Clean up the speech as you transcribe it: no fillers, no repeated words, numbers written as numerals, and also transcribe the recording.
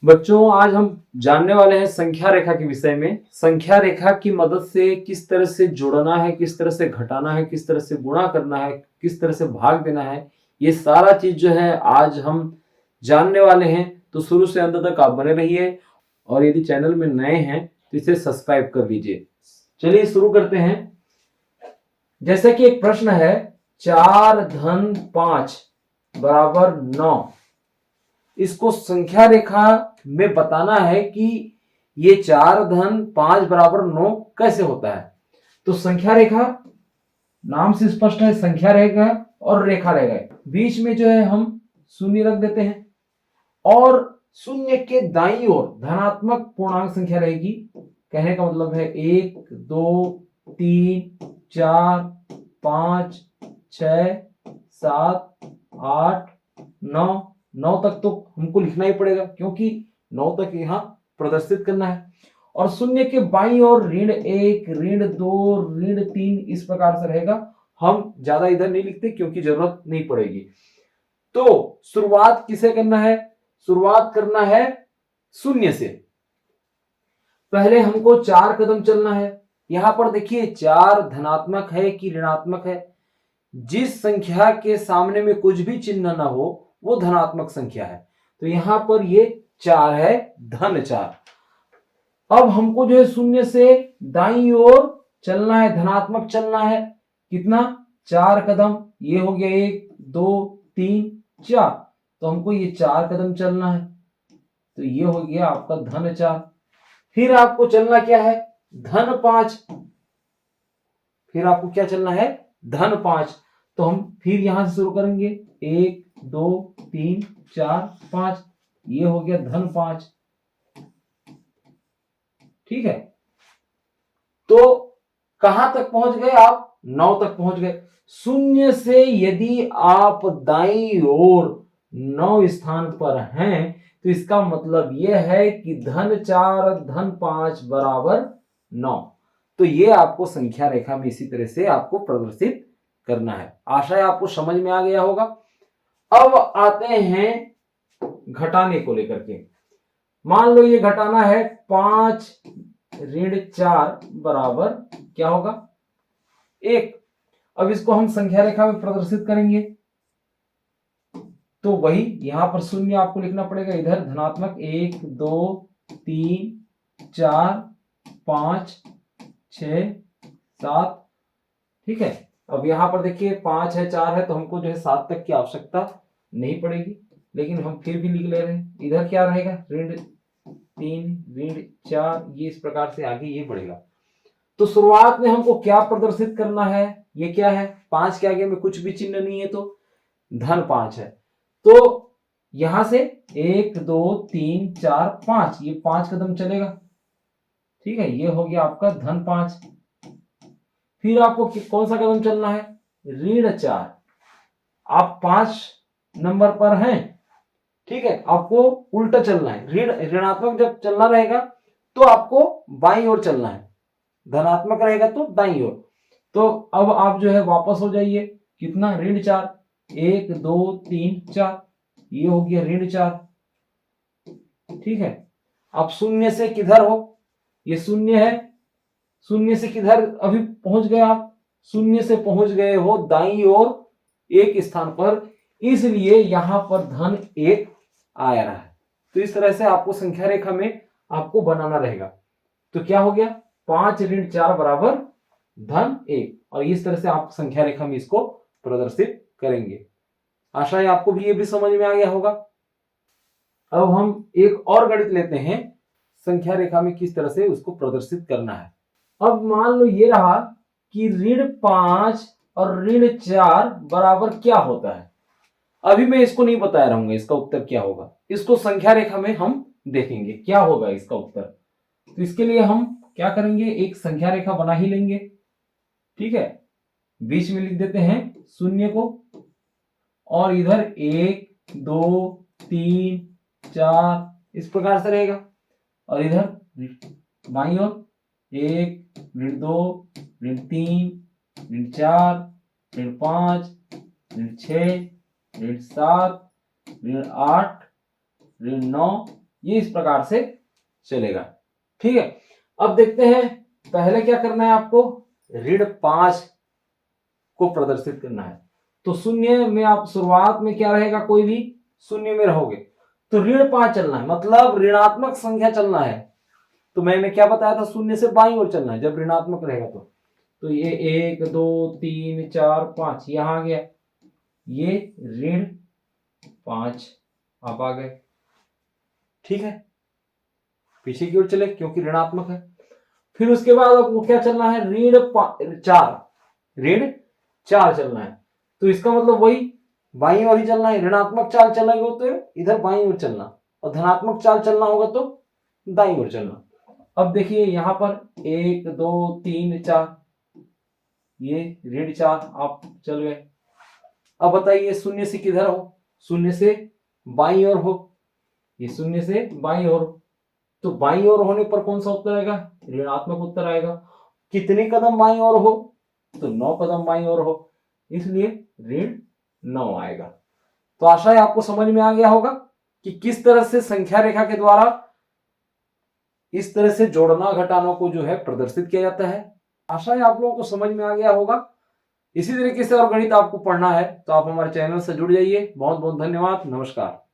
बच्चों, आज हम जानने वाले हैं संख्या रेखा के विषय में। संख्या रेखा की मदद से किस तरह से जोड़ना है, किस तरह से घटाना है, किस तरह से गुणा करना है, किस तरह से भाग देना है, ये सारा चीज जो है आज हम जानने वाले हैं। तो शुरू से अंत तक आप बने रहिए और यदि चैनल में नए हैं तो इसे सब्सक्राइब कर लीजिए। चलिए शुरू करते हैं। जैसे कि एक प्रश्न है, 4 धन 5 बराबर 9। इसको संख्या रेखा में बताना है कि ये 4 धन 5 बराबर 9 कैसे होता है। तो संख्या रेखा नाम से स्पष्ट है, संख्या रहेगा और रेखा रहेगा। बीच में जो है हम शून्य रख देते हैं और शून्य के दाईं ओर धनात्मक पूर्णांक संख्या रहेगी। कहने का मतलब है 1 2 3 4 5 6 7 8 9 तक तो हमको लिखना ही पड़ेगा क्योंकि 9 तक यहां प्रदर्शित करना है। और शून्य के बाईं ओर ऋण 1 ऋण 2 ऋण 3 इस प्रकार से रहेगा। हम ज्यादा इधर नहीं लिखते क्योंकि जरूरत नहीं पड़ेगी। तो शुरुआत किसे करना है? शुरुआत करना है शून्य से। पहले हमको 4 कदम चलना है। यहां पर देखिए 4 धनात्मक है कि ऋणात्मक है। जिस संख्या के सामने में कुछ भी चिन्ह ना हो वो धनात्मक संख्या है। तो यहां पर ये 4 है, धन 4। अब हमको जो है शून्य से दाईं ओर चलना है, धनात्मक चलना है। कितना? 4 कदम। ये हो गया 1 2 3 4। तो हमको ये 4 कदम चलना है। तो ये हो गया आपका धन 4। फिर आपको चलना क्या है? धन 5। फिर आपको क्या चलना है? धन 5। तो हम फिर यहां से शुरू करेंगे 1 2 3 4 5। ये हो गया धन 5। ठीक है। तो कहां तक पहुंच गए आप? 9 तक पहुंच गए। शून्य से यदि आप दाईं ओर 9 स्थान पर हैं तो इसका मतलब यह है कि धन 4 धन 5 बराबर 9। तो ये आपको संख्या रेखा में इसी तरह से आपको प्रदर्शित करना है। आशा है आपको समझ में आ गया होगा। अब आते हैं घटाने को लेकर के। मान लो ये घटाना है 5 ऋण 4 बराबर क्या होगा? 1। अब इसको हम संख्या रेखा में प्रदर्शित करेंगे तो वही यहां पर शून्य आपको लिखना पड़ेगा। इधर धनात्मक 1 2 3 4 5 6 7। ठीक है। अब यहां पर देखिए 5 है 4 है तो हमको जो है 7 तक की आवश्यकता नहीं पड़ेगी, लेकिन हम फिर भी लिख ले रहे हैं। इधर क्या रहेगा? ऋण 3 ऋण 4। ये इस प्रकार से आगे ये बढ़ेगा। तो शुरुआत में हमको क्या प्रदर्शित करना है? ये क्या है? 5 के आगे में कुछ भी चिन्ह नहीं है तो धन 5 है। तो यहां से 1 2 3 4 5, ये 5 कदम चलेगा। ठीक है। ये हो गया आपका धन 5। फिर आपको कौन सा कदम चलना है? ऋण 4। आप 5 नंबर पर हैं। ठीक है। आपको उल्टा चलना है। ऋणात्मक जब चलना रहेगा तो आपको बाईं ओर चलना है, धनात्मक रहेगा तो दाईं ओर। तो अब आप जो है वापस हो जाइए। कितना? ऋण 4। 1 2 3 4। ये हो गया ऋण 4। ठीक है। अब शून्य से किधर हो? ये शून्य है। शून्य से किधर अभी पहुंच गए आप? शून्य से पहुंच गए हो दाईं ओर एक स्थान पर, इसलिए यहां पर धन 1 आ रहा है। तो इस तरह से आपको संख्या रेखा में आपको बनाना रहेगा। तो क्या हो गया? 5 ऋण 4 बराबर धन 1। और इस तरह से आप संख्या रेखा में इसको प्रदर्शित करेंगे। आशा है आपको भी ये भी समझ में आ गया होगा। अब हम एक और गणित लेते हैं, संख्या रेखा में किस तरह से उसको प्रदर्शित करना है। अब मान लो ये रहा कि ऋण 5 और ऋण 4 बराबर क्या होता है। अभी मैं इसको नहीं बताया रहूंगा इसका उत्तर क्या होगा। इसको संख्या रेखा में हम देखेंगे क्या होगा इसका उत्तर। तो इसके लिए हम क्या करेंगे? एक संख्या रेखा बना ही लेंगे। ठीक है। बीच में लिख देते हैं शून्य को और इधर 1 2 3 4 इस प्रकार से रहेगा। और इधर बाईं ओर 1 ऋण 2 ऋण 3 ऋण 4 ऋण 5 ऋण 6 ऋण 7 ऋण 8 ऋण 9 ये इस प्रकार से चलेगा। ठीक है, अब देखते हैं पहले क्या करना है आपको, ऋण 5 को प्रदर्शित करना है। तो शून्य में आप शुरुआत में क्या रहेगा, कोई भी शून्य में रहोगे तो ऋण 5 चलना है, मतलब ऋणात्मक संख्या चलना है। तो मैंने क्या बताया था, शून्य से बाईं ओर चलना है जब ऋणात्मक रहेगा तो ये 1 2 3 4 5 यहां आ गया, ये ऋण 5 आप आ गए। ठीक है, पीछे की ओर चले क्योंकि ऋणात्मक है। फिर उसके बाद आपको क्या चलना है, ऋण 4 चलना है। तो इसका मतलब वही बाईं ओर ही चलना है, ऋणात्मक चाल चलेगा तो इधर बाईं ओर चलना, और धनात्मक चाल चलना होगा तो दाईं ओर चलना। अब देखिए यहां पर 1 2 3 4, ये ऋण 4 आप चल गए। अब बताइए शून्य से किधर हो, शून्य से बाईं ओर हो, ये शून्य से बाईं ओर, तो बाईं ओर होने पर कौन सा उत्तर आएगा, ऋणात्मक उत्तर आएगा। कितने कदम बाईं ओर हो, तो 9 कदम बाईं ओर हो, इसलिए ऋण 9 आएगा। तो आशा है आपको समझ में आ गया होगा कि किस तरह से संख्या रेखा के द्वारा इस तरह से जोड़ना घटाना को जो है प्रदर्शित किया जाता है। आशा है आप लोगों को समझ में आ गया होगा। इसी तरीके से और गणित आपको पढ़ना है तो आप हमारे चैनल से जुड़ जाइए। बहुत बहुत धन्यवाद, नमस्कार।